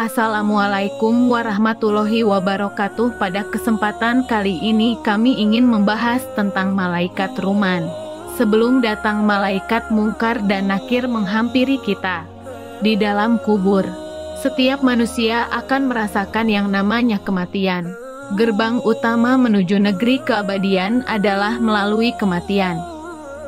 Assalamualaikum warahmatullahi wabarakatuh. Pada kesempatan kali ini kami ingin membahas tentang malaikat ruman. Sebelum datang malaikat mungkar dan nakir menghampiri kita di dalam kubur, setiap manusia akan merasakan yang namanya kematian. Gerbang utama menuju negeri keabadian adalah melalui kematian.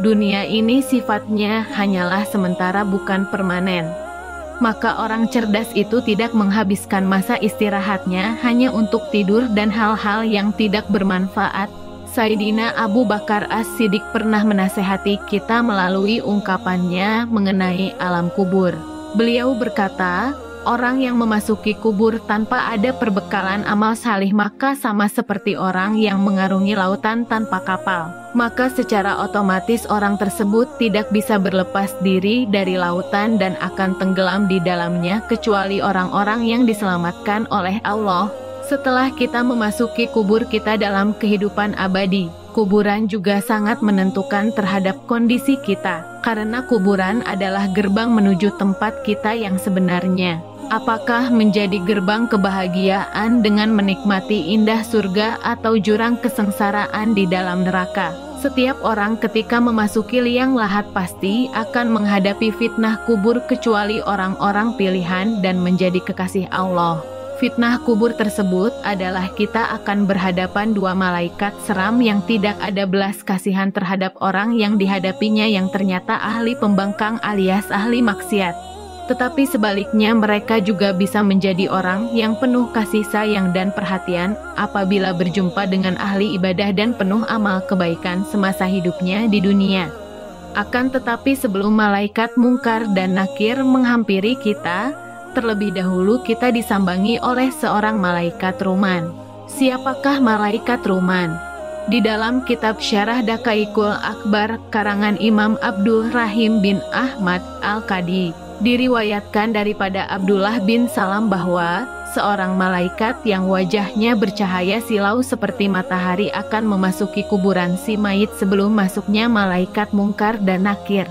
Dunia ini sifatnya hanyalah sementara, bukan permanen. Maka orang cerdas itu tidak menghabiskan masa istirahatnya hanya untuk tidur dan hal-hal yang tidak bermanfaat. Sayyidina Abu Bakar As-Siddiq pernah menasehati kita melalui ungkapannya mengenai alam kubur. Beliau berkata, orang yang memasuki kubur tanpa ada perbekalan amal salih maka sama seperti orang yang mengarungi lautan tanpa kapal. Maka secara otomatis orang tersebut tidak bisa berlepas diri dari lautan dan akan tenggelam di dalamnya kecuali orang-orang yang diselamatkan oleh Allah. Setelah kita memasuki kubur kita dalam kehidupan abadi, kuburan juga sangat menentukan terhadap kondisi kita, karena kuburan adalah gerbang menuju tempat kita yang sebenarnya. Apakah menjadi gerbang kebahagiaan dengan menikmati indah surga atau jurang kesengsaraan di dalam neraka? Setiap orang ketika memasuki liang lahat pasti akan menghadapi fitnah kubur kecuali orang-orang pilihan dan menjadi kekasih Allah. Fitnah kubur tersebut adalah kita akan berhadapan dua malaikat seram yang tidak ada belas kasihan terhadap orang yang dihadapinya yang ternyata ahli pembangkang alias ahli maksiat. Tetapi sebaliknya mereka juga bisa menjadi orang yang penuh kasih sayang dan perhatian apabila berjumpa dengan ahli ibadah dan penuh amal kebaikan semasa hidupnya di dunia. Akan tetapi sebelum malaikat mungkar dan nakir menghampiri kita, terlebih dahulu kita disambangi oleh seorang malaikat ruman. Siapakah malaikat ruman? Di dalam kitab Syarah Daqaiqul Akbar karangan Imam Abdul Rahim bin Ahmad Al-Qadi, diriwayatkan daripada Abdullah bin Salam bahwa seorang malaikat yang wajahnya bercahaya silau seperti matahari akan memasuki kuburan si mayit sebelum masuknya malaikat mungkar dan nakir.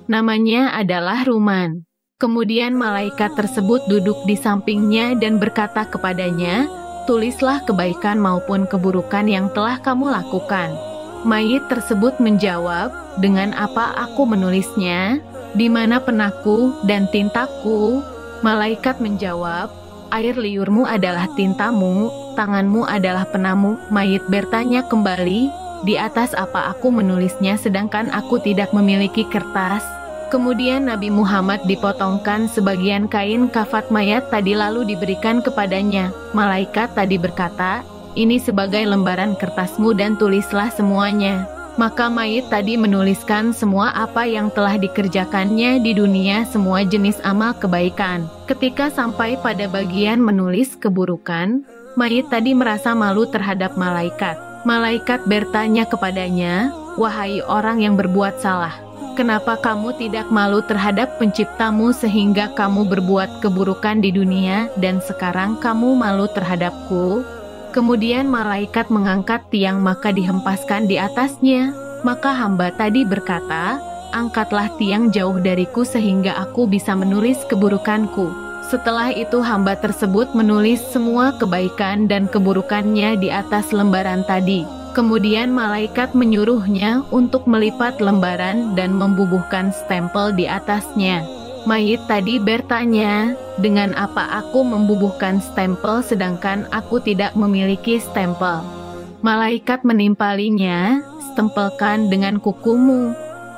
Namanya adalah Ruman. Kemudian malaikat tersebut duduk di sampingnya dan berkata kepadanya, "Tulislah kebaikan maupun keburukan yang telah kamu lakukan." Mayit tersebut menjawab, "Dengan apa aku menulisnya? Di mana penaku dan tintaku?" Malaikat menjawab, "Air liurmu adalah tintamu, tanganmu adalah penamu." Mayit bertanya kembali, "Di atas apa aku menulisnya sedangkan aku tidak memiliki kertas?" Kemudian Nabi Muhammad dipotongkan sebagian kain kafat mayat tadi lalu diberikan kepadanya. Malaikat tadi berkata, "Ini sebagai lembaran kertasmu dan tulislah semuanya." Maka mayit tadi menuliskan semua apa yang telah dikerjakannya di dunia, semua jenis amal kebaikan. Ketika sampai pada bagian menulis keburukan, mayit tadi merasa malu terhadap malaikat. Malaikat bertanya kepadanya, "Wahai orang yang berbuat salah, kenapa kamu tidak malu terhadap penciptamu sehingga kamu berbuat keburukan di dunia dan sekarang kamu malu terhadapku?" Kemudian malaikat mengangkat tiang maka dihempaskan di atasnya. Maka hamba tadi berkata, "Angkatlah tiang jauh dariku sehingga aku bisa menulis keburukanku." Setelah itu hamba tersebut menulis semua kebaikan dan keburukannya di atas lembaran tadi. Kemudian malaikat menyuruhnya untuk melipat lembaran dan membubuhkan stempel di atasnya. Mayit tadi bertanya, "Dengan apa aku membubuhkan stempel sedangkan aku tidak memiliki stempel?" Malaikat menimpalinya, "Stempelkan dengan kukumu."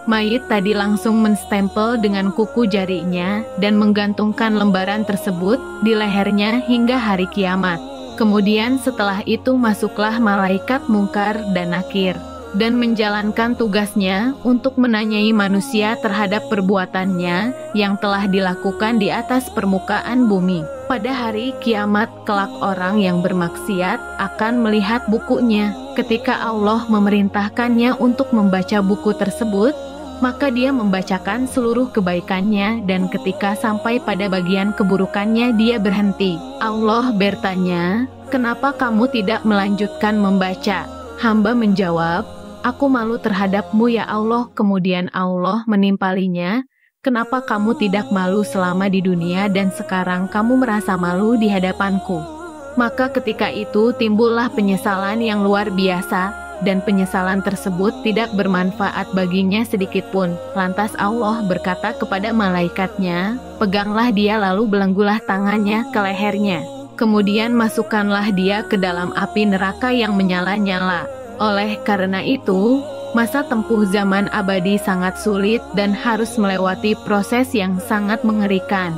Mayit tadi langsung menstempel dengan kuku jarinya dan menggantungkan lembaran tersebut di lehernya hingga hari kiamat. Kemudian setelah itu masuklah malaikat mungkar dan nakir dan menjalankan tugasnya untuk menanyai manusia terhadap perbuatannya yang telah dilakukan di atas permukaan bumi. Pada hari kiamat kelak orang yang bermaksiat akan melihat bukunya. Ketika Allah memerintahkannya untuk membaca buku tersebut, maka dia membacakan seluruh kebaikannya dan ketika sampai pada bagian keburukannya dia berhenti. Allah bertanya, "Kenapa kamu tidak melanjutkan membaca?" Hamba menjawab, "Aku malu terhadapmu ya Allah." Kemudian Allah menimpalinya, Kenapa kamu tidak malu selama di dunia dan sekarang kamu merasa malu di hadapanku? Maka ketika itu timbullah penyesalan yang luar biasa, dan penyesalan tersebut tidak bermanfaat baginya sedikitpun. Lantas Allah berkata kepada malaikatnya, peganglah dia lalu belenggulah tangannya ke lehernya. Kemudian masukkanlah dia ke dalam api neraka yang menyala-nyala. Oleh karena itu, masa tempuh zaman abadi sangat sulit dan harus melewati proses yang sangat mengerikan.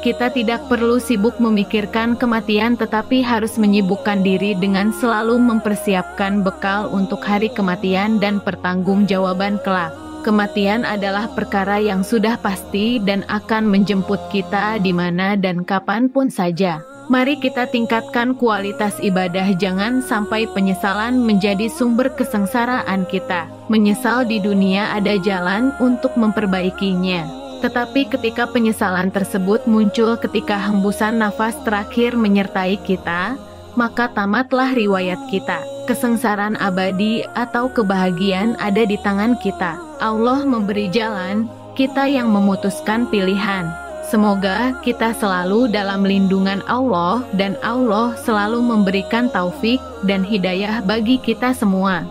Kita tidak perlu sibuk memikirkan kematian tetapi harus menyibukkan diri dengan selalu mempersiapkan bekal untuk hari kematian dan pertanggungjawaban kelak. Kematian adalah perkara yang sudah pasti dan akan menjemput kita di mana dan kapanpun saja. Mari kita tingkatkan kualitas ibadah, jangan sampai penyesalan menjadi sumber kesengsaraan kita. Menyesal di dunia ada jalan untuk memperbaikinya. Tetapi ketika penyesalan tersebut muncul ketika hembusan nafas terakhir menyertai kita, maka tamatlah riwayat kita. Kesengsaraan abadi atau kebahagiaan ada di tangan kita. Allah memberi jalan, kita yang memutuskan pilihan. Semoga kita selalu dalam lindungan Allah dan Allah selalu memberikan taufik dan hidayah bagi kita semua.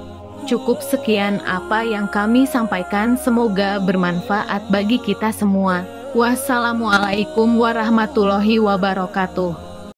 Cukup sekian apa yang kami sampaikan, semoga bermanfaat bagi kita semua. Wassalamualaikum warahmatullahi wabarakatuh.